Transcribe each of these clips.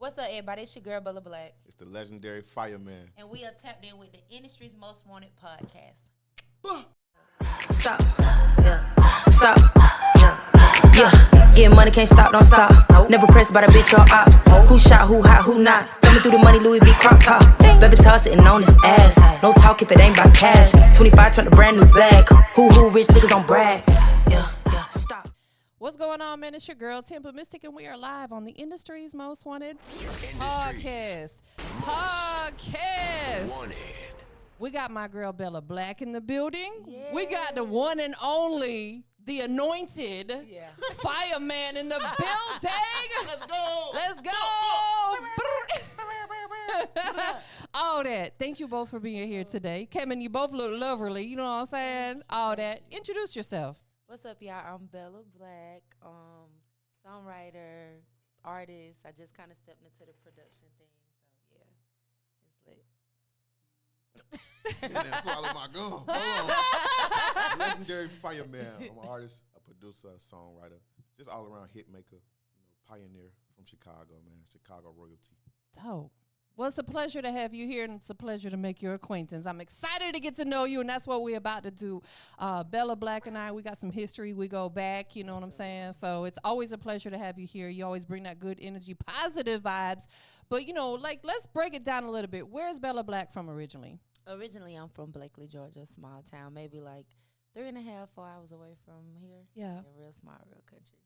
What's up, everybody? It's your girl, Bella Blaq. It's the legendary Fya Man. And we are tapped in with the industry's most wanted podcast. Stop, yeah. Stop, yeah. Yeah. Getting money, can't stop, don't stop. Never pressed by the bitch or op. Who shot, who hot, who not? Coming through the money, Louis V crop top. Bevitar sitting on his ass. No talk if it ain't by cash. 25 trying a brand new bag. Who rich niggas on brag. Yeah, stop. What's going on, man? It's your girl, TampaMystic, and we are live on the industry's most wanted podcast. Wanted. We got my girl Bella Blaq in the building. Yeah. We got the one and only, the anointed Fya Man in the building. Let's go. All that. Thank you both for being here today. Kevin, you both look lovely. You know what I'm saying? All that. Introduce yourself. What's up, y'all? I'm Bella Blaq, songwriter, artist. I just kind of stepped into the production thing, so yeah, it's lit. And then swallow my gum. Legendary Fya Man. I'm an artist, a producer, a songwriter, just all around hit maker, pioneer from Chicago, man. Chicago royalty. Dope. Well, it's a pleasure to have you here, and it's a pleasure to make your acquaintance. I'm excited to get to know you, and that's what we're about to do. Bella Blaq and I, we got some history. We go back, you know what I'm saying? So it's always a pleasure to have you here. You always bring that good energy, positive vibes. But, let's break it down a little bit. Where's Bella Blaq from originally? Originally, I'm from Blakely, Georgia, small town, maybe like 3.5, 4 hours away from here. Yeah. Real small, real country.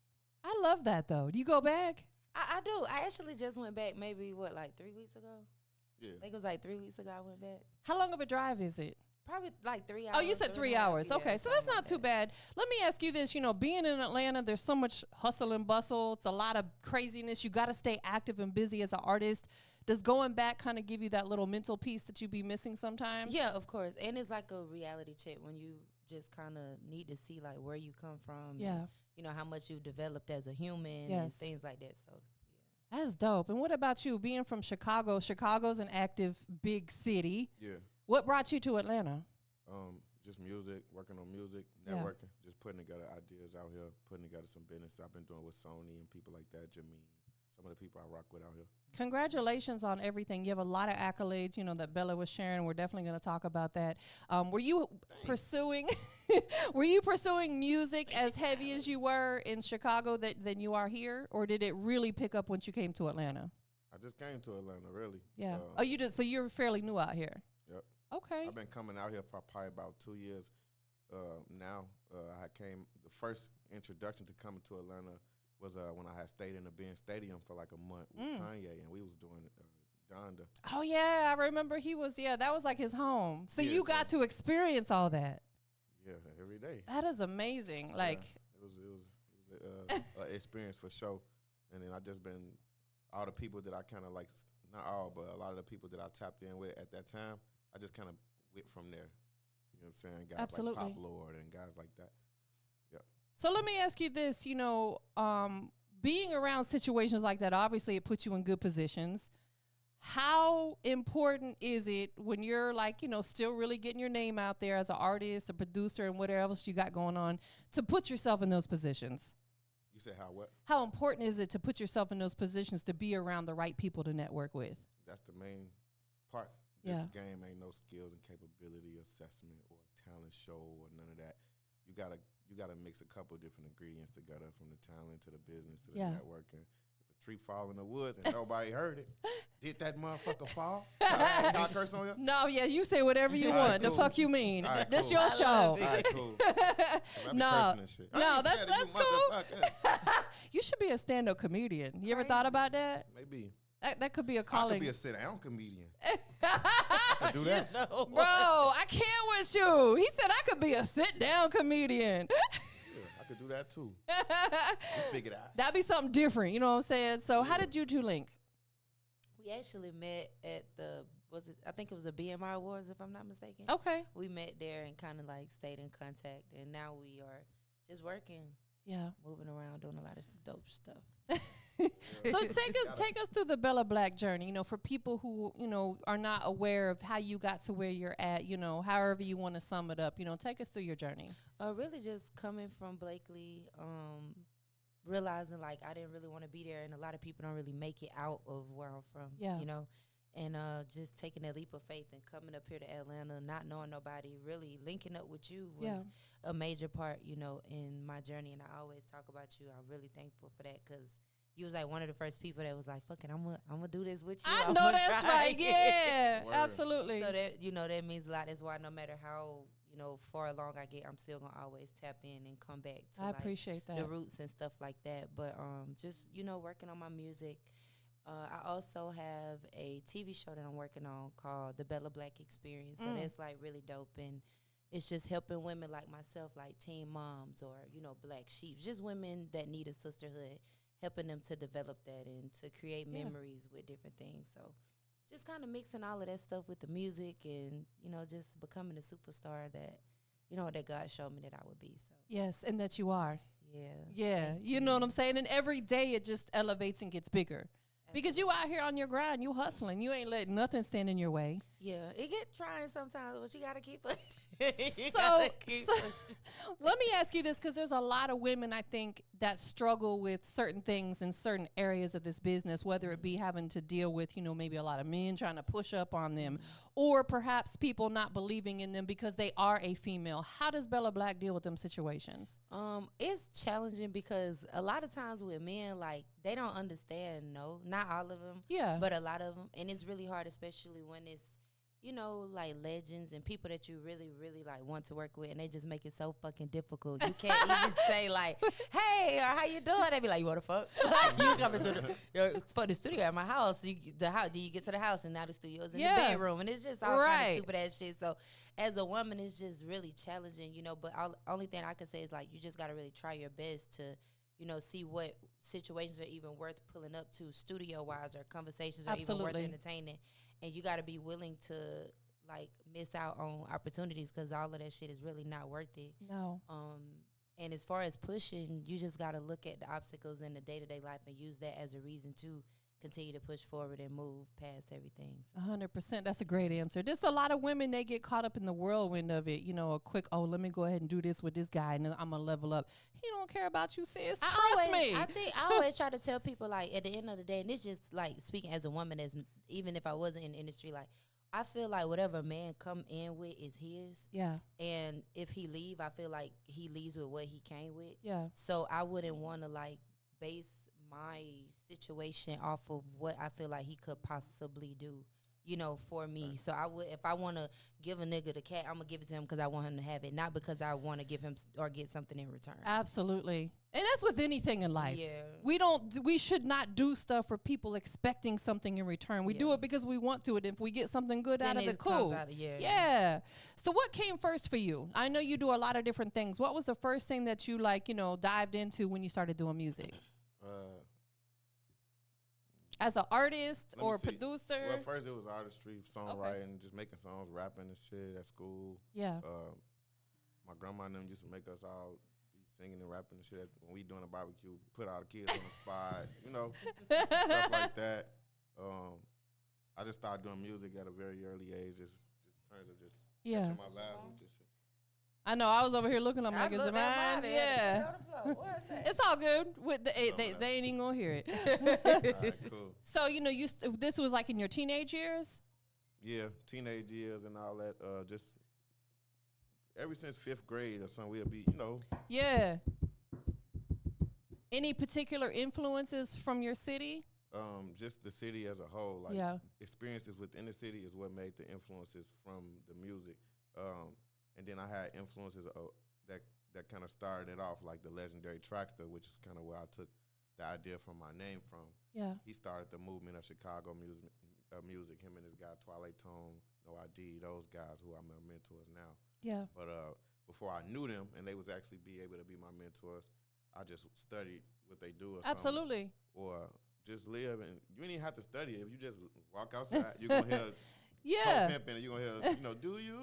I love that, though. Do you go back? I do. I actually just went back maybe, 3 weeks ago? Yeah. I think it was like 3 weeks ago I went back. How long of a drive is it? Probably like 3 hours. Oh, you said 3 hours. Yeah, Okay, so that's not too bad. Let me ask you this. Being in Atlanta, there's so much hustle and bustle. It's a lot of craziness. You got to stay active and busy as an artist. Does going back kind of give you that little mental piece that you be missing sometimes? Yeah, of course. And it's like a reality check when you just kind of need to see like where you come from. Yeah. And, how much you've developed as a human and Yes. things like that. So, That's dope. And what about you, being from Chicago? Chicago's an active big city. Yeah. What brought you to Atlanta? Just music, working on music, Yeah. networking, just putting together ideas out here, putting together some business I've been doing with Sony and people like that, Jameen, some of the people I rock with out here. Congratulations on everything. You have a lot of accolades, that Bella was sharing. We're definitely going to talk about that. Were you pursuing music as heavy as you were in Chicago than you are here? Or did it really pick up once you came to Atlanta? I just came to Atlanta, really. Yeah. You did. So you're fairly new out here. Yep. Okay. I've been coming out here for probably about 2 years now. The first introduction to coming to Atlanta was when I had stayed in the Benz Stadium for like a month with Kanye, and we was doing Donda. Oh, yeah. I remember that was like his home. So Yeah, you got to experience all that. Yeah, every day. That is amazing. Yeah, Like, it was an experience for sure. And then I just been, all the people that I kind of like, not all, but a lot of the people that I tapped in with at that time, I just kind of went from there. You know what I'm saying? Guys Absolutely. like Pop Lord and guys like that. so let me ask you this, being around situations like that, obviously it puts you in good positions. How important is it when you're still really getting your name out there as an artist, a producer, and whatever else you got going on, to put yourself in those positions? You said how what? How important is it to put yourself in those positions to be around the right people to network with? That's the main part. Yeah. This game ain't no skills and capability assessment or talent show or none of that. You gotta mix a couple different ingredients together, from the talent to the business to the networking. If a tree fall in the woods and nobody heard it, did that motherfucker fall? Can I curse on you? No, yeah, you say whatever you All right, want. The cool. fuck you mean? All right, This cool. your I show. All right, cool. I be No, cursing and shit. I no, ain't that's scared of you cool. motherfuckers. You should be a stand-up comedian. You ever thought about that? Maybe. That could be a I calling. could be a sit-down comedian. I could do that. Bro, I can't with you. He said I could be a sit-down comedian. Yeah, I could do that too. You figure it out. That'd be something different. You know what I'm saying? So how did you two link? we actually met at I think it was the BMI Awards, if I'm not mistaken. Okay. We met there and kind of stayed in contact, and now we are just working, Yeah. moving around, doing a lot of dope stuff. So take us through the Bella Blaq journey, for people who, are not aware of how you got to where you're at, however you want to sum it up, take us through your journey. Really just coming from Blakely, realizing like I didn't really want to be there, and a lot of people don't really make it out of where I'm from. Yeah. You know, and just taking that leap of faith and coming up here to Atlanta, not knowing nobody, really linking up with you was a major part, you know, in my journey. And I always talk about you. I'm really thankful for that because you was like one of the first people that was like, "Fucking, I'm gonna do this with you." I know that's right. Yeah, Word. absolutely. So that, you know, that means a lot. That's why no matter how, you know, far along I get, I'm still gonna always tap in and come back to I like appreciate that. the roots and stuff like that. But just, you know, working on my music. I also have a TV show that I'm working on called The Blaq Experience. So that's like really dope, and it's just helping women like myself, like teen moms or, you know, black sheep, just women that need a sisterhood, helping them to develop that and to create memories with different things. So just kind of mixing all of that stuff with the music and, you know, just becoming the superstar that, you know, that God showed me that I would be. So Yes, and that you are. yeah. Yeah, you know what I'm saying? And every day it just elevates and gets bigger. Because you out here on your grind, you hustling. You ain't letting nothing stand in your way. Yeah, it get trying sometimes, but you gotta keep it. So let me ask you this, because there's a lot of women, I think, that struggle with certain things in certain areas of this business, whether it be having to deal with, you know, maybe a lot of men trying to push up on them, or perhaps people not believing in them because they are a female. How does Bella Blaq deal with them situations? It's challenging because a lot of times with men, like, they don't understand, no, not all of them, but a lot of them, and it's really hard, especially when it's, you know, like legends and people that you really, really like want to work with, and they just make it so fucking difficult. You can't even say like, "Hey," or "How you doing?" They be like, "You want to fuck?" Like, you come into the studio at my house. Do you get to the house, and now the studio's in the bedroom, and it's just all kind of stupid ass shit. So as a woman, it's just really challenging, you know. But only thing I can say is like, you just gotta really try your best to, you know, see what situations are even worth pulling up to studio-wise, or conversations are even worth entertaining. And you got to be willing to, like, miss out on opportunities, because all of that shit is really not worth it. No. And as far as pushing, you just got to look at the obstacles in the day-to-day life and use that as a reason to continue to push forward and move past everything. 100%. That's a great answer. Just a lot of women, they get caught up in the whirlwind of it. You know, a quick, oh, let me go ahead and do this with this guy, and then I'm going to level up. He don't care about you, sis. Trust me. I always try to tell people, like, at the end of the day, and it's just, like, speaking as a woman, as even if I wasn't in the industry, like, I feel like whatever a man come in with is his. Yeah. And if he leave, I feel like he leaves with what he came with. Yeah. So I wouldn't want to, like, base my situation off of what I feel like he could possibly do, you know, for me. So I would, if I want to give a nigga the cat, I'm gonna give it to him because I want him to have it, not because I want to give him or get something in return. Absolutely. And that's with anything in life. Yeah. We should not do stuff for people expecting something in return. We do it because we want to, and if we get something good then out of it, cool. Yeah. So what came first for you? I know you do a lot of different things. What was the first thing that you, like, you know, dived into when you started doing music? As an artist or producer? Well, first it was artistry, songwriting, just making songs, rapping and shit at school. Yeah. My grandma and them used to make us all be singing and rapping and shit when we doing a barbecue, put all the kids on the spot, you know, stuff like that. I just started doing music at a very early age, just trying to just catching my vibes with this shit. I know. I was over here looking. I'm like, is it mine? Yeah. It's all good. With they ain't even gonna hear it. All right, cool. So, you know, this was like in your teenage years? Yeah, teenage years and all that. Just ever since 5th grade or something, we'll be, you know. Yeah. Any particular influences from your city? Just the city as a whole. Like, experiences within the city is what made the influences from the music. And then I had influences that kind of started it off, like the legendary Trackster, which is kind of where I took the idea from my name from. Yeah. He started the movement of Chicago music. Him and his guy Twilight Tone, No ID, those guys who are my mentors now. Yeah. But before I knew them and they was actually be able to be my mentors, I just studied what they do or Absolutely. something. Or just live, and you ain't have to study. If you just walk outside, you're going to hear pimping, and you're going to hear, you know, do you?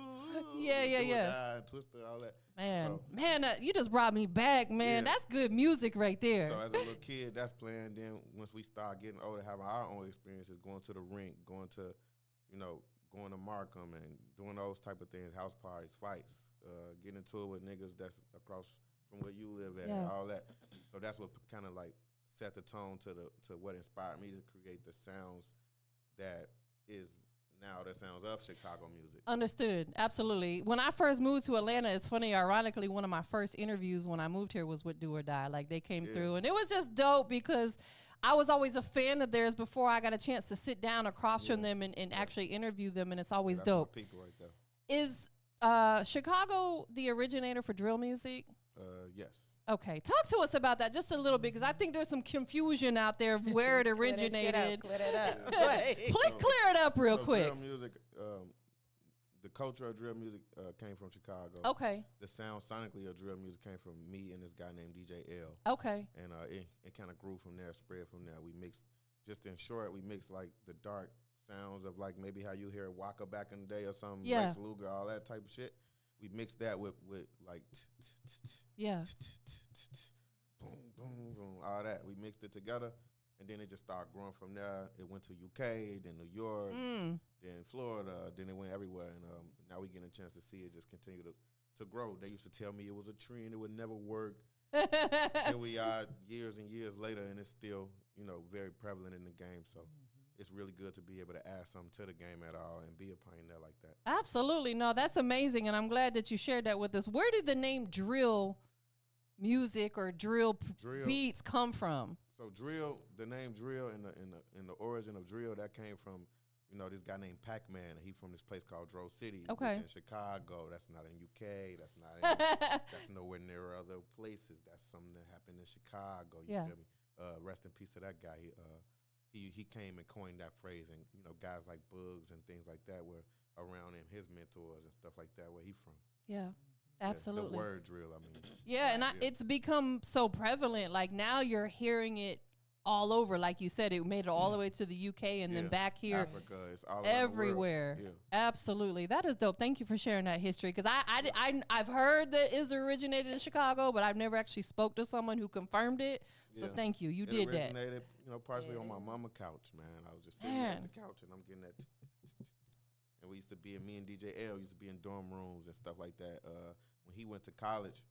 Yeah. Twister, all that. Man, you just brought me back, man. Yeah. That's good music right there. So as a little kid, that's playing. Then once we start getting older, having our own experiences, going to the rink, going to Markham and doing those type of things, house parties, fights, getting into it with niggas that's across from where you live at, all that. So that's what kind of like set the tone to what inspired me to create the sounds that is now the sounds of Chicago music. Understood. Absolutely. When I first moved to Atlanta, it's funny, ironically, one of my first interviews when I moved here was with Do or Die. Like, they came through, and it was just dope because I was always a fan of theirs before I got a chance to sit down across from them and actually interview them, and it's always dope. People right there. Is Chicago the originator for drill music? Yes. Okay, talk to us about that just a little bit, because I think there's some confusion out there of where it originated. Clear that up. Please clear it up real quick. Drill music, the culture of drill music came from Chicago. Okay. The sound sonically of drill music came from me and this guy named DJ L. Okay. And it kind of grew from there, spread from there. We mixed, just in short, we mixed like the dark sounds of like maybe how you hear Waka back in the day or something, Lex Luger, all that type of shit. We mixed that with like boom, boom, boom, all that. We mixed it together, and then it just started growing from there. It went to UK, then New York, then Florida, then it went everywhere. And now we getting a chance to see it just continue to grow. They used to tell me it was a trend, it would never work. Here we are years and years later, and it's still, very prevalent in the game. So it's really good to be able to add something to the game at all and be a pioneer like that. Absolutely. No, that's amazing, and I'm glad that you shared that with us. Where did the name drill music or drill beats come from? So the name drill and the origin of drill, that came from, this guy named Pac-Man. He from this place called Dro City in Chicago. That's not in UK. That's not that's nowhere near other places. That's something that happened in Chicago. You feel me? Rest in peace to that guy. He came and coined that phrase, and guys like Bugs and things like that were around him, his mentors and stuff like that. Where he from? Yeah. Absolutely. The word drill, I mean. Yeah, and it's become so prevalent. Like, now you're hearing it all over. Like you said, it made it all the way to the UK and then back here. Africa, it's all everywhere. Yeah. Absolutely. That is dope. Thank you for sharing that history. Because I've heard that it originated in Chicago, but I've never actually spoke to someone who confirmed it. So thank you. You did that. It originated, partially on my mama's couch, man. I was just sitting at the couch, and I'm getting that. And we used to be me and DJ L used to be in dorm rooms and stuff like that. When he went to college,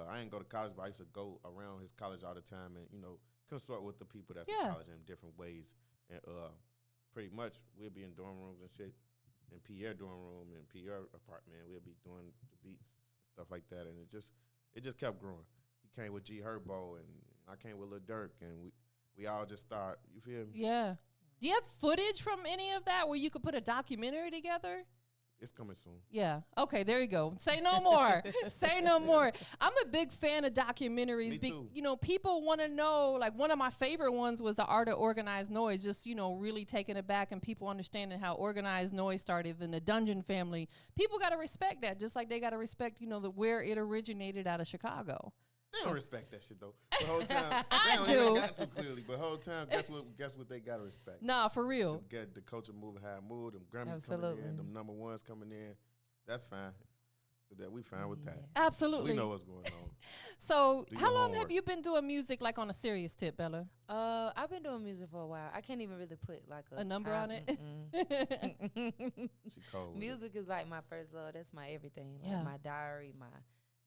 I didn't go to college, but I used to go around his college all the time and, consort with the people that's in college in different ways. And pretty much we'll be in dorm rooms and shit, in Pierre dorm room and Pierre apartment. We'll be doing the beats, stuff like that. And it just kept growing. He came with G Herbo, and I came with Lil Durk, and we all just start, you feel me? Yeah. Do you have footage from any of that where you could put a documentary together? It's coming soon. Yeah. Okay, there you go. Say no more. Say no more. I'm a big fan of documentaries. Me too. People want to know, like, one of my favorite ones was The Art of Organized Noise, just, really taking it back and people understanding how organized noise started in the Dungeon family. People got to respect that, just like they got to respect, where it originated out of Chicago. They don't respect that shit though. The whole time, I do. Got too clearly, but the whole time, guess what they gotta respect? Nah, for real. Get the culture moving how it moved. Them Grammys coming in, them number ones coming in. That's fine. We fine with that. Absolutely. We know what's going on. So, how long have you been doing music, like, on a serious tip, Bella? I've been doing music for a while. I can't even really put like a number time. on it. She cold. Music is like my first love. That's my everything. Like my diary,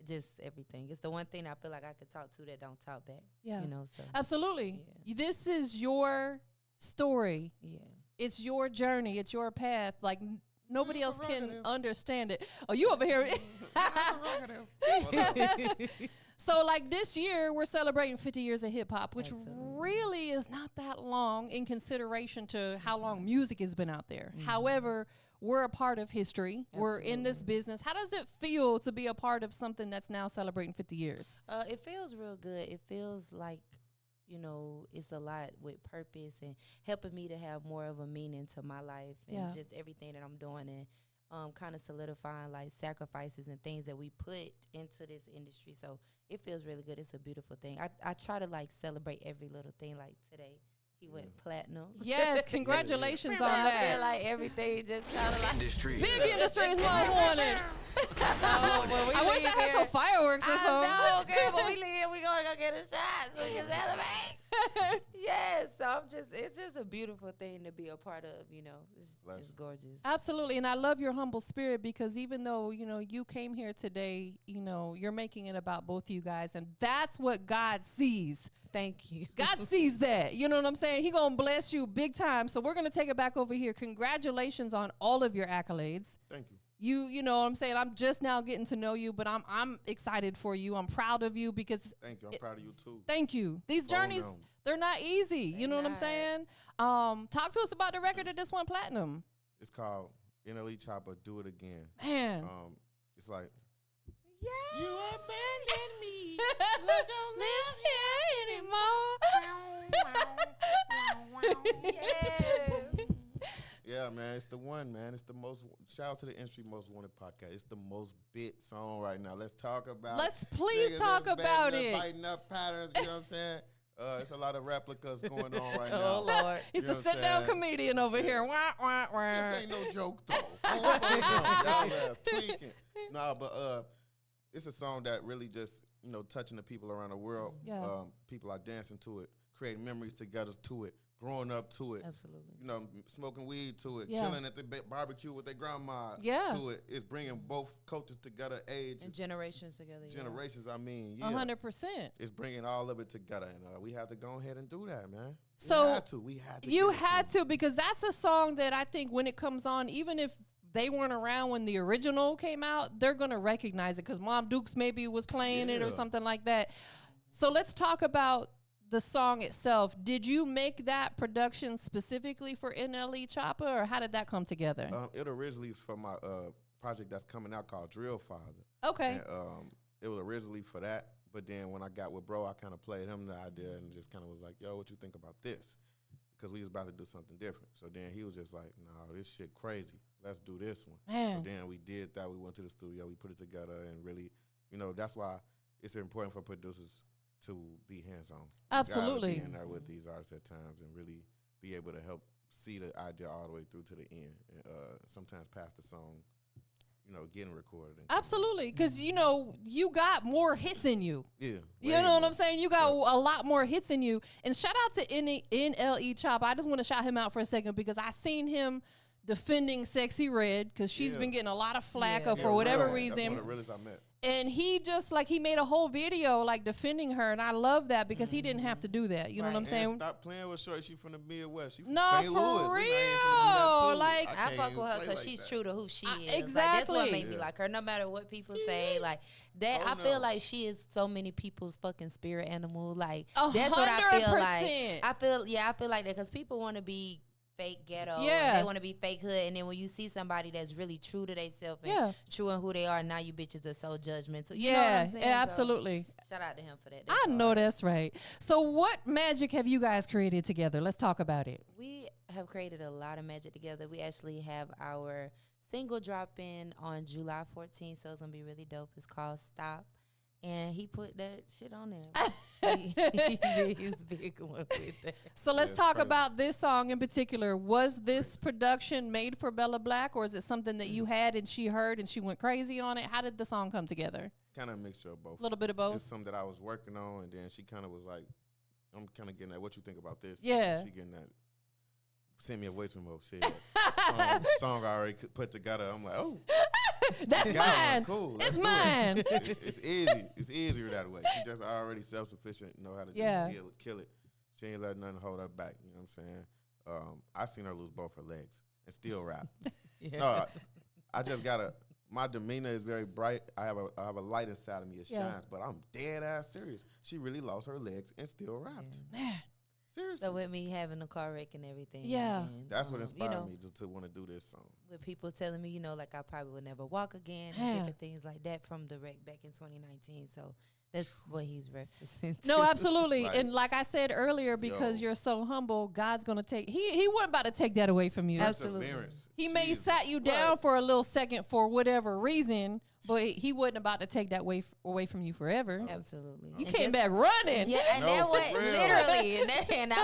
just everything. It's the one thing I feel like I could talk to that don't talk back. Yeah. So. Absolutely. Yeah. This is your story. Yeah. It's your journey. It's your path. Like, nobody else can understand it. Oh, you over here. So, like, this year, we're celebrating 50 years of hip hop, which really is not that long in consideration to how long music has been out there. Mm-hmm. However, we're a part of history. Absolutely. We're in this business. How does it feel to be a part of something that's now celebrating 50 years? It feels real good. It feels like, it's a lot with purpose and helping me to have more of a meaning to my life and just everything that I'm doing, and kind of solidifying like sacrifices and things that we put into this industry. So it feels really good. It's a beautiful thing. I try to like celebrate every little thing. Like today, he went platinum. Yes, congratulations on that. I feel like everything just kind of like industry. Big industry is what I wanted. I wish I had some fireworks or something. No, okay, but we gonna go get a shot so we can celebrate. Yes, so it's just a beautiful thing to be a part of, you know. It's gorgeous. Absolutely. And I love your humble spirit, because even though, you know, you came here today, you know, you're making it about both of you guys. And that's what God sees. Thank you. God sees that. You know what I'm saying? He gonna bless you big time. So we're gonna take it back over here. Congratulations on all of your accolades. Thank you. You know what I'm saying? I'm just now getting to know you, but I'm excited for you. I'm proud of you because thank you. I'm proud of you too. Thank you. These journeys, they're not easy. You know what I'm saying? Talk to us about the record that just went platinum. It's called NLE Choppa, Do It Again. Man. It's like, yeah. You abandoned me. I don't live here anymore. Yeah, man, it's the one, man. It's the most, shout out to the industry most wanted podcast. It's the most bit song right now. Let's talk about please talk about it. Biting up patterns, you know what I'm saying? It's a lot of replicas going on right now. Oh, Lord. He's a sit-down comedian over here. Wah, wah, wah. This ain't no joke, though. Y'all ass tweaking. Nah, but it's a song that really just, you know, touching the people around the world. Yeah. People are dancing to it, creating memories together to it, growing up to it. Absolutely. You know, smoking weed to it, Yeah. chilling at the barbecue with their grandma to it. It's bringing both cultures together, age. And generations together. Generations, I mean, 100%. It's bringing all of it together, and we have to go ahead and do that, man. So we had to. You had to, because that's a song that I think when it comes on, even if they weren't around when the original came out, they're going to recognize it because Mom Dukes maybe was playing it or something like that. So let's talk about the song itself. Did you make that production specifically for NLE Choppa, or how did that come together? It originally was for my project that's coming out called Drill Father. Okay. And, it was originally for that, but then when I got with bro, I kind of played him the idea and just kind of was like, yo, what you think about this? Because we was about to do something different. So then he was just like, no, this shit crazy. Let's do this one. Man. So then we did that. We went to the studio. We put it together and really, you know, that's why it's important for producers to be hands-on. Absolutely. Be in there with these artists at times and really be able to help see the idea all the way through to the end. And, sometimes pass the song, you know, getting recorded. Absolutely, because, you know, you got more hits in you. Yeah. You know what I'm saying? You got a lot more hits in you. And shout out to NLE Choppa. I just want to shout him out for a second because I seen him defending Sexy Red because she's been getting a lot of flack for whatever reason. That's one of the realest I met. And he just, like, he made a whole video, like, defending her, and I love that because he didn't have to do that. You know what I'm saying? And stop playing with Shorty. She from the Midwest. She from no, St. for Louis. real. Like, I fuck with her because she's true to who she is. Exactly. Like, that's what made me like her. No matter what people say, like that, I feel like she is so many people's fucking spirit animal. Like that's what I feel like. I feel like that because people want to be fake ghetto. Yeah. They want to be fake hood. And then when you see somebody that's really true to themselves and true in who they are, now you bitches are so judgmental. You know what I'm saying? Absolutely. So, shout out to him for that. I know that's right. So what magic have you guys created together? Let's talk about it. We have created a lot of magic together. We actually have our single dropping on July 14th, so it's going to be really dope. It's called Stop. And he put that shit on there. He was big one with that. So let's talk about this song in particular. Was this production made for Bella Blaq, or is it something that you had and she heard and she went crazy on it? How did the song come together? Kind of a mixture of both. A little bit of both? It's something that I was working on, and then she kind of was like, I'm kind of getting that, what you think about this? Yeah. She getting that, send me a voice memo. Shit. song I already put together. I'm like, oh. That's mine. Cool. It's mine. It's easy. It's easier that way. She just already self-sufficient, know how to just kill it. She ain't letting nothing hold her back. You know what I'm saying? I seen her lose both her legs and still rap. No, I just gotta. My demeanor is very bright. I have a light inside of me. It shines, but I'm dead ass serious. She really lost her legs and still rapped. Man. Seriously. So with me having a car wreck and everything. Yeah. And, that's what inspired me to want to do this song. With people telling me, you know, like I probably would never walk again and different things like that from the wreck back in 2019. So that's what he's referencing to. No, absolutely. And like I said earlier, because you're so humble, God's going to take, he wasn't about to take that away from you. Absolutely. He may sat you down for a little second for whatever reason, but he wasn't about to take that away from you forever. Absolutely. You came back running. Yeah, and that was literally.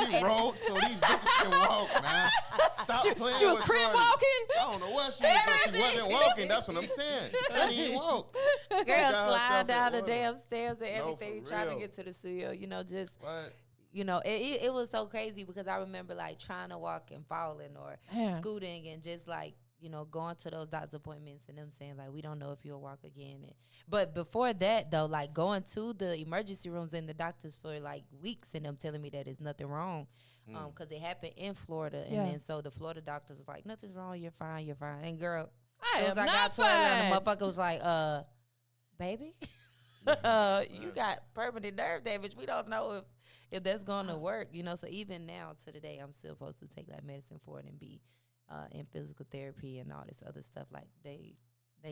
She wrote so these bitches can walk, man. Stop playing She was with crib Shorty. walking? I don't know what she was, but she wasn't walking. That's what I'm saying. She couldn't even walk. Girl, slide down the damn stairs and No, everything, for trying to real. get to the studio. You know, just. What? you know, it was so crazy because I remember like trying to walk and falling or scooting and just like, you know, going to those doctor's appointments and them saying like, we don't know if you'll walk again. But before that though, like going to the emergency rooms and the doctors for like weeks and them telling me that there's nothing wrong. Because it happened in Florida. And then so the Florida doctors was like, nothing's wrong, you're fine, you're fine. And girl, I am not to Atlanta, the motherfucker was like, baby, you got permanent nerve damage. We don't know if that's going to work, you know. So even now to the day, I'm still supposed to take that medicine for it and be in physical therapy and all this other stuff. Like they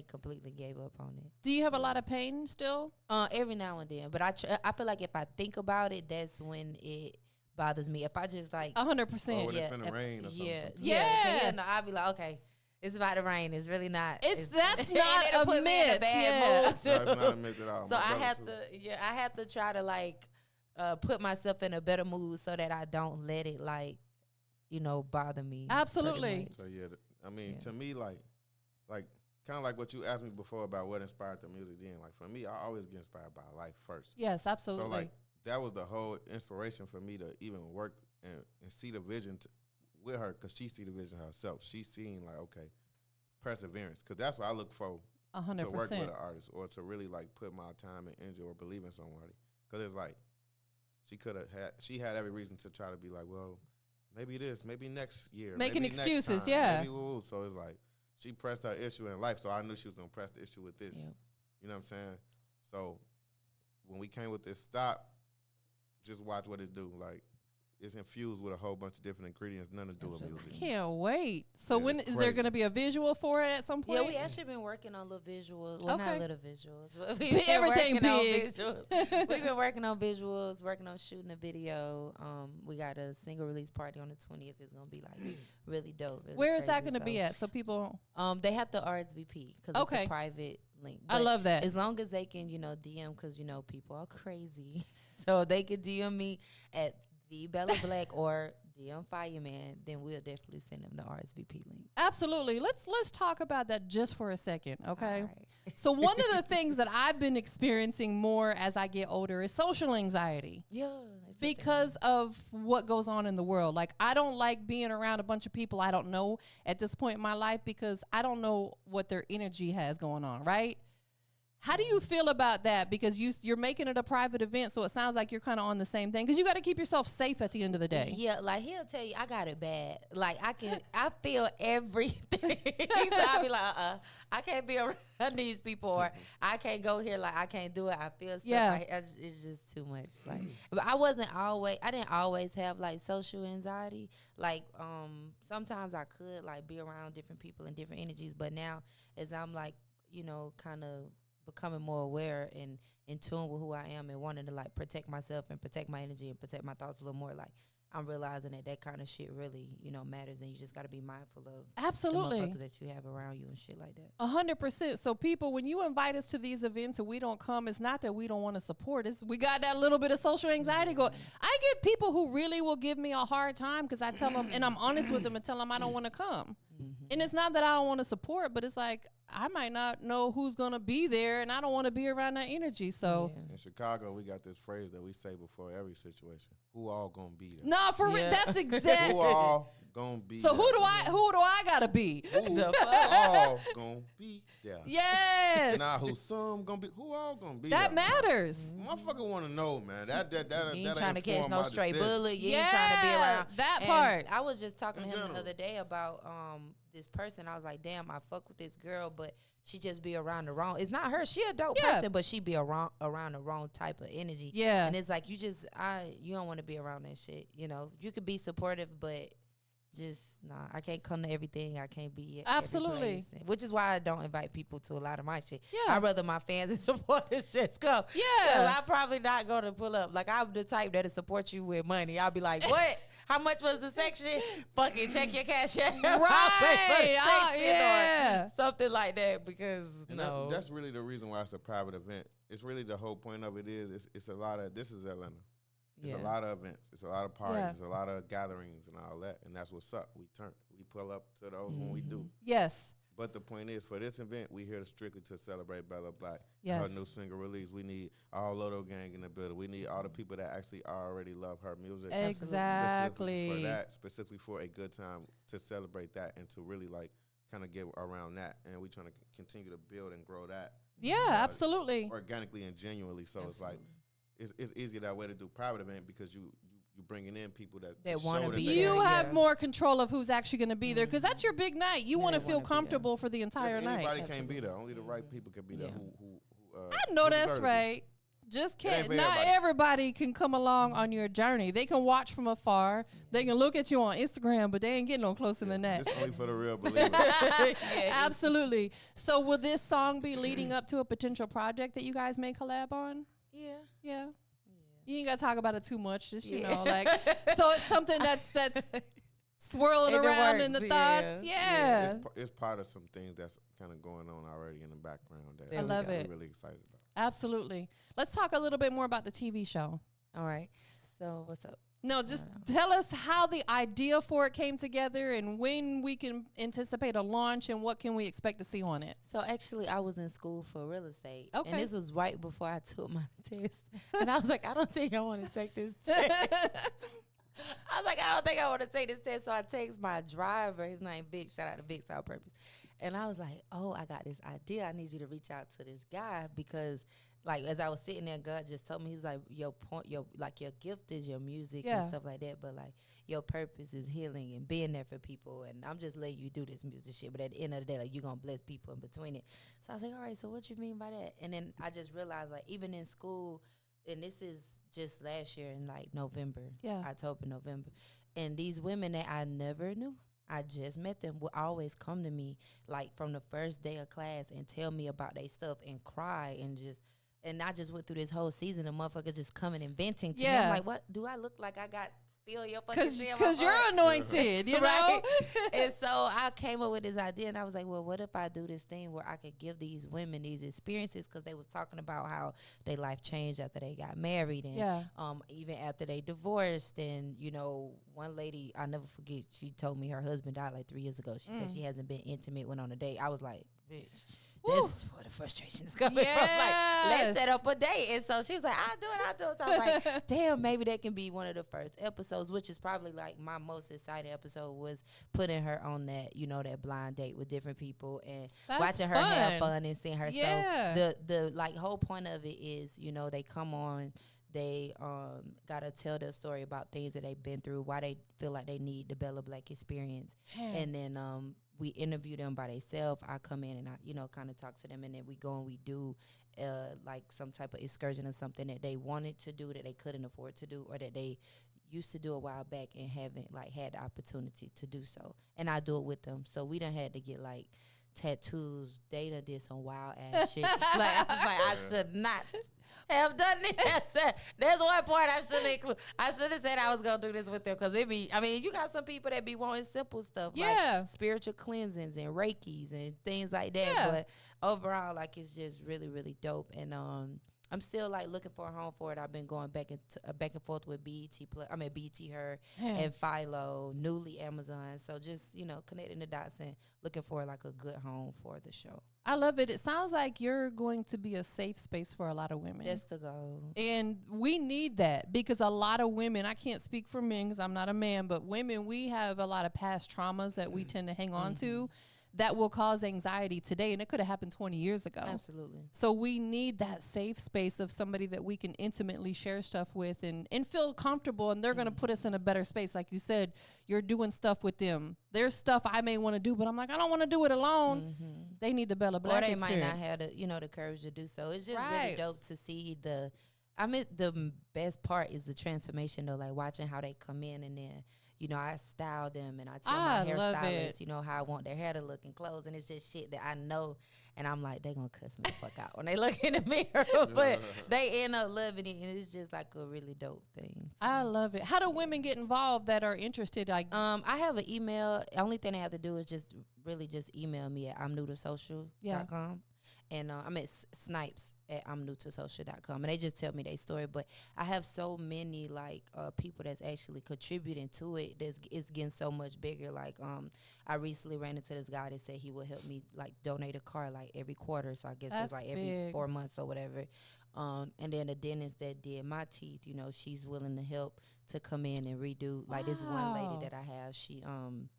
completely gave up on it. Do you have a lot of pain still? Every now and then, but I feel like if I think about it, that's when it bothers me. If I just like 100%, when it's finna rain or something. Yeah. No, I'll be like, okay, it's about to rain. It's really not. That's not a put me in a bad mood too. No, it's not a myth at all. So I have to try to like put myself in a better mood so that I don't let it like, you know, bother me. Absolutely. So I mean, to me, like kind of like what you asked me before about what inspired the music. Then, like for me, I always get inspired by life first. Yes, absolutely. So like that was the whole inspiration for me to even work and see the vision with her, because she see the vision herself. She's seeing like, okay, perseverance, because that's what I look for 100%. to work with an artist or to really like put my time and energy or believe in somebody. Because it's like she had every reason to try to be like, well, maybe this, maybe next year, making maybe excuses, next time, yeah. maybe so it's like she pressed her issue in life, so I knew she was gonna press the issue with this. Yep. You know what I'm saying? So when we came with this stop, just watch what it do. Like it's infused with a whole bunch of different ingredients, none to do with music. Can't wait. So when is there going to be a visual for it at some point? Yeah, we actually been working on little visuals. Well, not little visuals. Everything big. We've been working on visuals, working on shooting a video. We got a single release party on the 20th. It's going to be like really dope. Really Where is that going to be at? So people... They have the RSVP because it's a private link. But I love that. As long as they can, you know, DM, because, you know, people are crazy. So they could DM me at the Bella Blaq or DM Fya Man, then we'll definitely send them the RSVP link. Absolutely. Let's talk about that just for a second, okay? Right. So one of the things that I've been experiencing more as I get older is social anxiety. Yeah. Because of what goes on in the world. Like, I don't like being around a bunch of people I don't know at this point in my life because I don't know what their energy has going on, right? How do you feel about that? Because you're making it a private event, so it sounds like you're kind of on the same thing. Because you got to keep yourself safe at the end of the day. Yeah, like he'll tell you, I got it bad. Like I feel everything. So I'll be like, I can't be around these people, or I can't go here. Like I can't do it. I feel stuff. Yeah. Like, it's just too much. Like, but I didn't always have like social anxiety. Like sometimes I could like be around different people and different energies, but now as I'm like, you know, kind of becoming more aware and in tune with who I am and wanting to like protect myself and protect my energy and protect my thoughts a little more, like I'm realizing that kind of shit really, you know, matters, and you just got to be mindful of absolutely the motherfuckers that you have around you and shit like that. 100%. So people, when you invite us to these events and we don't come, it's not that we don't want to support. It's we got that little bit of social anxiety going. I get people who really will give me a hard time because I tell them, and I'm honest with them and tell them I don't want to come. And it's not that I don't want to support, but it's like I might not know who's going to be there, and I don't want to be around that energy. So in Chicago, we got this phrase that we say before every situation: "Who all gonna be there?" Nah, for real, that's exactly. Who all gonna be? So there? who do I gotta be? Who all gonna be there? Yes. Nah, who some gonna be? Who all gonna be? That there, matters. Motherfucker want to know, man. That you ain't trying to catch no stray bullet. You yeah, ain't trying to be around that and part. I was just talking to him the other day about this person. I was like, damn, I fuck with this girl, but she just be around the wrong. It's not her. She a dope person, but she be around the wrong type of energy. Yeah. And it's like you don't want to be around that shit. You know, you could be supportive, but just I can't come to everything. I can't be at absolutely, which is why I don't invite people to a lot of my shit. Yeah, I'd rather my fans and supporters just come. Yeah, I'm probably not going to pull up. Like I'm the type that'll support you with money. I'll be like, what? How much was the section? Fucking check your cash app. Right. Yeah. Or something like that, because that's really the reason why it's a private event. It's really the whole point of it is it's a lot of, this is Atlanta. It's a lot of events. It's a lot of parties. It's a lot of gatherings and all that. And that's what's up. We pull up to those when we do. Yes. But the point is, for this event, we here strictly to celebrate Bella Blaq. Yes. Her new single release. We need all Loto Gang in the building. We need all the people that actually already love her music. Exactly. Specifically for a good time to celebrate that and to really like kind of get around that. And we trying to continue to build and grow that. Yeah, absolutely. Organically and genuinely. So it's like, it's easier that way to do private event because you bringing in people that want to be there. You have more control of who's actually going to be there because that's your big night. You want to feel comfortable for the entire night. Anybody can't be there. Only the right people can be there. I know that's right. Just can't. Not everybody can come along on your journey. They can watch from afar. They can look at you on Instagram, but they ain't getting no closer than that. It's only for the real believers. Absolutely. So will this song be leading up to a potential project that you guys may collab on? Yeah. You ain't got to talk about it too much, just, you know, like, so it's something that's swirling around in the thoughts. Yeah. It's part of some things that's kind of going on already in the background that I love it. I'm really excited about. Absolutely. Let's talk a little bit more about the TV show. All right. So what's up? No, just tell us how the idea for it came together and when we can anticipate a launch and what can we expect to see on it. So actually, I was in school for real estate. Okay. And this was right before I took my test. And I was like, I don't think I want to take this test. I was like, I don't think I want to take this test. So I text my driver. His name Vic. Shout out to Vic South Purpose. And I was like, oh, I got this idea. I need you to reach out to this guy because, like, as I was sitting there, God just told me, he was like, your gift is your music and stuff like that. But, like, your purpose is healing and being there for people. And I'm just letting you do this music shit. But at the end of the day, like, you're going to bless people in between it. So I was like, all right, so what you mean by that? And then I just realized, like, even in school, and this is just last year in, like, October, November. And these women that I never knew, I just met them, would always come to me, like, from the first day of class and tell me about their stuff and cry and just, and I just went through this whole season of motherfuckers just coming and venting to me. I'm like, what? Do I look like I got spill your fucking Because you're anointed, you know? And so I came up with this idea, and I was like, well, what if I do this thing where I could give these women these experiences because they was talking about how their life changed after they got married and even after they divorced. And, you know, one lady, I'll never forget, she told me her husband died like 3 years ago. She said she hasn't been intimate, went on a date. I was like, bitch. This is where the frustration's coming from. Like, let's set up a date. And so she was like, I'll do it. So I was like, damn, maybe that can be one of the first episodes, which is probably like my most exciting episode was putting her on that, you know, that blind date with different people and watching her have fun and seeing her. So the like whole point of it is, you know, they come on, they gotta tell their story about things that they've been through, why they feel like they need the Bella Blaq experience. And then we interview them by themselves. I come in and I, you know, kind of talk to them, and then we go and we do like some type of excursion or something that they wanted to do that they couldn't afford to do, or that they used to do a while back and haven't like had the opportunity to do so. And I do it with them. So we done had to get like tattoos. They done did some wild ass shit. Like I was like, I should not have done this. There's one part I shouldn't include. I should have said I was gonna do this with them because it be. I mean, you got some people that be wanting simple stuff like spiritual cleansings and Reikis and things like that. But overall, like it's just really, really dope. And I'm still like looking for a home for it. I've been going back and forth with BET Her and Philo, newly Amazon. So just, you know, connecting the dots and looking for like a good home for the show. I love it. It sounds like you're going to be a safe space for a lot of women. That's the goal. And we need that because a lot of women, I can't speak for men because I'm not a man, but women, we have a lot of past traumas that we tend to hang on to that will cause anxiety today, and it could have happened 20 years ago. Absolutely. So we need that safe space of somebody that we can intimately share stuff with and feel comfortable, and they're going to put us in a better space. Like you said, you're doing stuff with them. There's stuff I may want to do, but I'm like, I don't want to do it alone. They need the Bella Blaq experience. Or they might not have the, you know, the courage to do so. It's just really dope to see the best part is the transformation though, like watching how they come in and then, you know, I style them and I tell my hairstylist, you know, how I want their hair to look and clothes. And it's just shit that I know. And I'm like, they going to cuss me the fuck out when they look in the mirror. But they end up loving it. And it's just like a really dope thing. So. I love it. How do women get involved that are interested? Like, I have an email. The only thing they have to do is just email me at imnewtosocial.com. And I'm at Snipes at I'mNewToSocial.com, and they just tell me their story. But I have so many like people that's actually contributing to it. It's getting so much bigger. Like I recently ran into this guy that said he would help me like donate a car like every quarter. So I guess it's like every 4 months or whatever. And then the dentist that did my teeth, you know, she's willing to help to come in and redo. Like this one lady that I have, she don't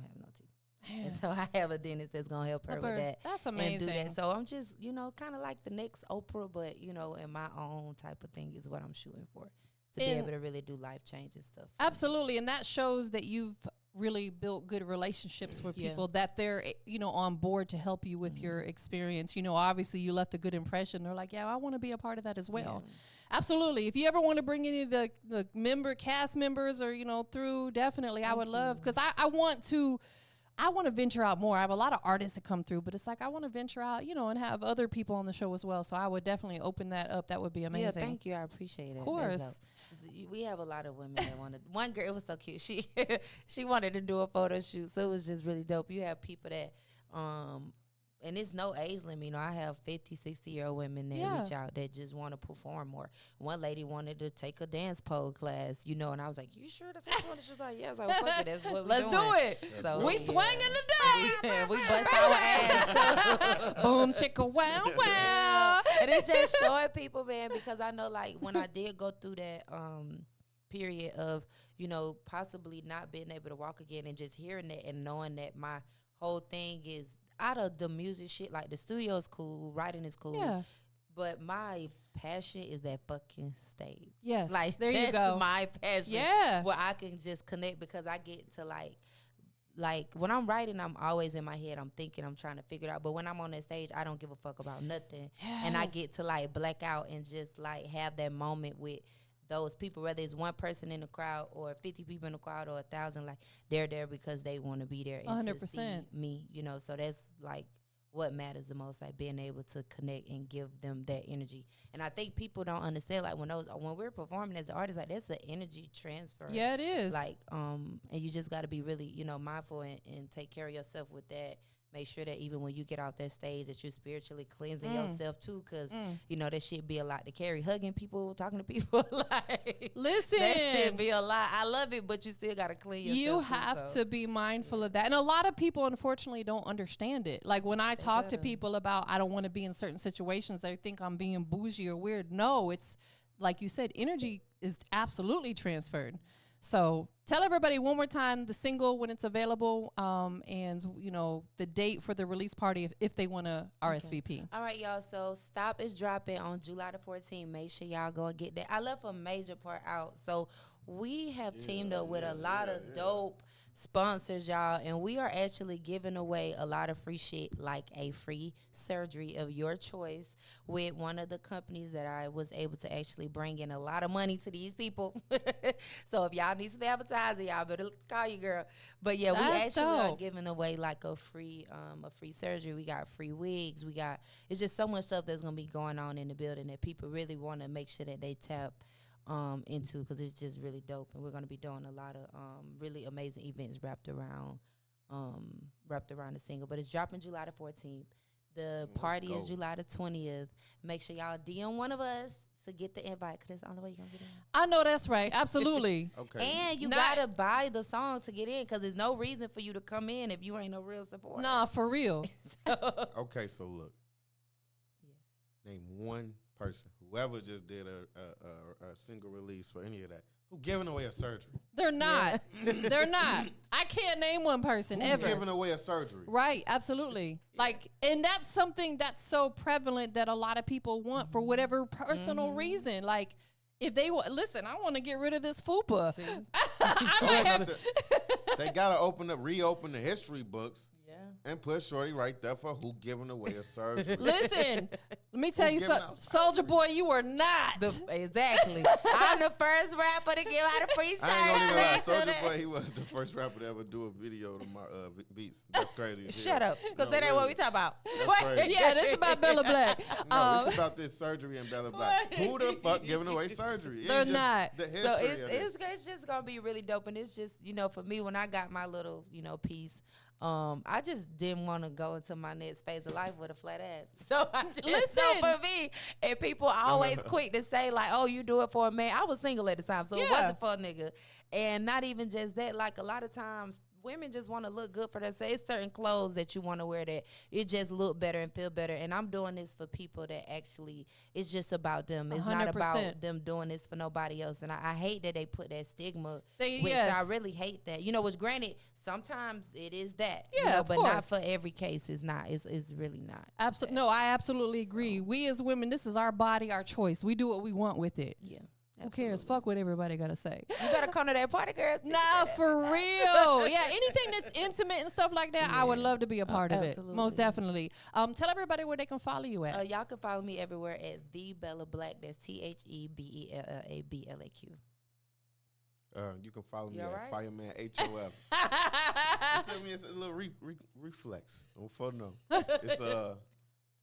have no teeth. And so I have a dentist that's gonna help her with that. That's amazing. And do that. So I'm just, you know, kind of like the next Oprah, but you know, in my own type of thing is what I'm shooting for, to be able to really do life changing stuff. Absolutely, and that shows that you've really built good relationships with people, that they're, you know, on board to help you with your experience. You know, obviously you left a good impression. They're like, yeah, I want to be a part of that as well. Absolutely. If you ever want to bring any of the cast members or, you know, through, definitely I would love, because I want to venture out more. I have a lot of artists that come through, but it's like I want to venture out, you know, and have other people on the show as well. So I would definitely open that up. That would be amazing. Yeah, thank you. I appreciate it. Of course. We have a lot of women that wanted. One girl, it was so cute. She wanted to do a photo shoot, so it was just really dope. You have people that, and it's no age limit. You know, I have 50, 60-year-old women that reach out that just want to perform more. One lady wanted to take a dance pole class, you know, and I was like, you sure that's what you want? She's like, yes, I was fuck it. That's what we're doing. Let's do it. So we swinging today. We bust our ass. Boom, chicka, wow, wow. And it's just showing people, man, because I know, like, when I did go through that period of, you know, possibly not being able to walk again and just hearing that and knowing that my whole thing is out of the music shit. Like, the studio is cool, writing is cool, but my passion is that fucking stage. Yes, like there you go. My passion. Yeah, where I can just connect, because I get to like when I'm writing, I'm always in my head. I'm thinking, I'm trying to figure it out. But when I'm on that stage, I don't give a fuck about nothing, and I get to like black out and just like have that moment with those people, whether it's one person in the crowd or 50 people in the crowd or 1,000, like they're there because they want to be there and 100%. To see me, you know. So that's like what matters the most, like being able to connect and give them that energy. And I think people don't understand, like when we're performing as artists, like that's an energy transfer. Yeah, it is. Like, and you just got to be really, you know, mindful and take care of yourself with that. Make sure that even when you get off that stage that you're spiritually cleansing yourself too, because you know that shit be a lot to carry. Hugging people, talking to people, like listen, that shit be a lot. I love it, but you still gotta clean yourself. You have to be mindful of that, and a lot of people unfortunately don't understand it. Like when I talk to people about I don't want to be in certain situations, they think I'm being bougie or weird. No, it's like you said, energy is absolutely transferred. So tell everybody one more time the single when it's available, and you know the date for the release party if they want to RSVP. All right, y'all. So Stop is dropping on July the 14th. Make sure y'all go and get that. I left a major part out, so we have teamed up with a lot of dope sponsors, y'all, and we are actually giving away a lot of free shit, like a free surgery of your choice with one of the companies that I was able to actually bring in a lot of money to these people. So if y'all need some advertising, y'all better call your girl. But yeah, we actually are giving away like a free surgery. We got free wigs. It's just so much stuff that's gonna be going on in the building that people really want to make sure that they tap into, because it's just really dope. And we're going to be doing a lot of really amazing events wrapped around the single. But it's dropping July the 14th. The party is July the 20th. Make sure y'all DM one of us to get the invite, because that's the only way you're going to get in. I know that's right. Absolutely. Okay. And you got to buy the song to get in, because there's no reason for you to come in if you ain't no real supporter. Nah, for real. Okay, so look. Name one person, whoever just did a single release for any of that, who giving away a surgery. They're not. They're not. I can't name one person ever giving away a surgery. Right, absolutely. Like, and that's something that's so prevalent that a lot of people want for whatever personal reason. Like, if they listen, I want to get rid of this fupa. I might have. They gotta reopen the history books. And put Shorty right there for who giving away a surgery. Listen, let me tell you something. Soldier Boy, you are not. Exactly. I'm the first rapper to give out a free surgery. I ain't gonna lie. Soldier Boy, he was the first rapper to ever do a video to my beats. That's crazy. Shut up. Because that ain't what we talk about. Yeah, this is about Bella Blaq. No, it's about this surgery and Bella Blaq. Who the fuck giving away surgery? They're not. The so it's just going to be really dope. And it's just, you know, for me, when I got my little, you know, piece, I just didn't want to go into my next phase of life with a flat ass. So I just Listen. for me. And people always quick to say like, "Oh, you do it for a man." I was single at the time, so it wasn't for a nigga. And not even just that. Like a lot of times, women just want to look good for themselves. It's certain clothes that you want to wear that it just look better and feel better. And I'm doing this for people that actually it's just about them. It's 100%. Not about them doing this for nobody else. And I hate that they put that stigma. So I really hate that. You know, which granted, sometimes it is that. Yeah, you know, of but course. not for every case. It's not. It's really not. Absolutely. No, I absolutely agree. So. We as women, this is our body, our choice. We do what we want with it. Yeah. Who cares? Fuck what everybody gotta say. You better come to that party, girls. Nah, for real. Yeah, anything that's intimate and stuff like that, I would love to be a part of it. Most definitely. Tell everybody where they can follow you at. Y'all can follow me everywhere at the Bella Blaq. That's TheBellaBlaq. You can follow me at Fya Man HOF. Tell me it's a little reflex. For no, it's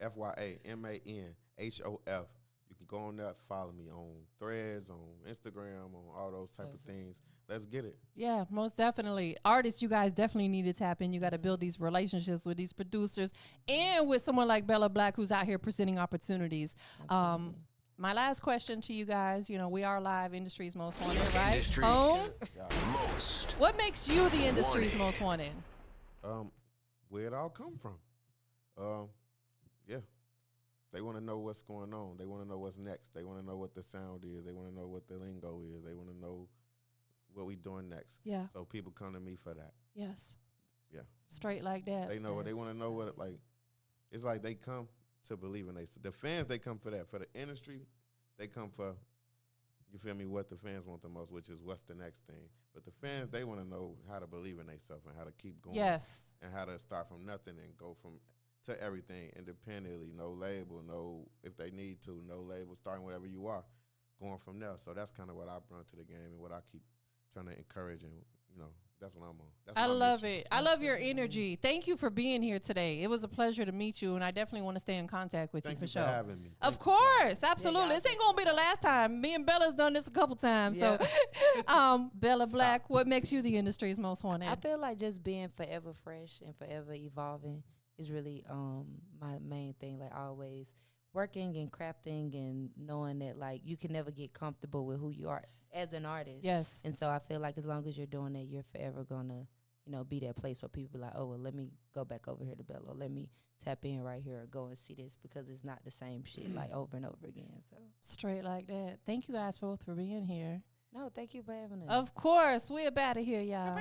FYAMANHOF. You can go on there, follow me on Threads, on Instagram, on all those type of things. Let's get it. Yeah, most definitely. Artists, you guys definitely need to tap in. You got to build these relationships with these producers and with someone like Bella Blaq who's out here presenting opportunities. My last question to you guys, you know, we are live, industry's most wanted, right? Industry's most. What makes you the industry's most wanted? Where it all come from. They want to know what's going on. They want to know what's next. They want to know what the sound is. They want to know what the lingo is. They want to know what we doing next. Yeah. So people come to me for that. Yes. Yeah. Straight like that. They know what they want to know. What it's like they come to believe in the fans. They come for that. For the industry, they come for, you feel me, what the fans want the most, which is what's the next thing. But the fans, they want to know how to believe in themselves and how to keep going. Yes. And how to start from nothing and go from to everything independently, no label, no, if they need to, no label, starting whatever you are, going from there. So that's kind of what I brought to the game and what I keep trying to encourage, and you know, that's what I'm on. That's I love it. I love your energy. Thank you for being here today. It was a pleasure to meet you, and I definitely want to stay in contact with you for sure. Thank you for having me. Of course, absolutely. This ain't gonna be the last time. Me and Bella's done this a couple times. Yeah. So, Bella Blaq, what makes you the industry's most wanted? I feel like just being forever fresh and forever evolving is really my main thing. Like always working and crafting and knowing that like you can never get comfortable with who you are as an artist. Yes. And so I feel like as long as you're doing that, you're forever gonna, you know, be that place where people be like, oh well, let me go back over here to Bella, or let me tap in right here or go and see this, because it's not the same shit like over and over again. So straight like that. Thank you guys both for being here. No, thank you for having us. Of course. We're about to hear y'all.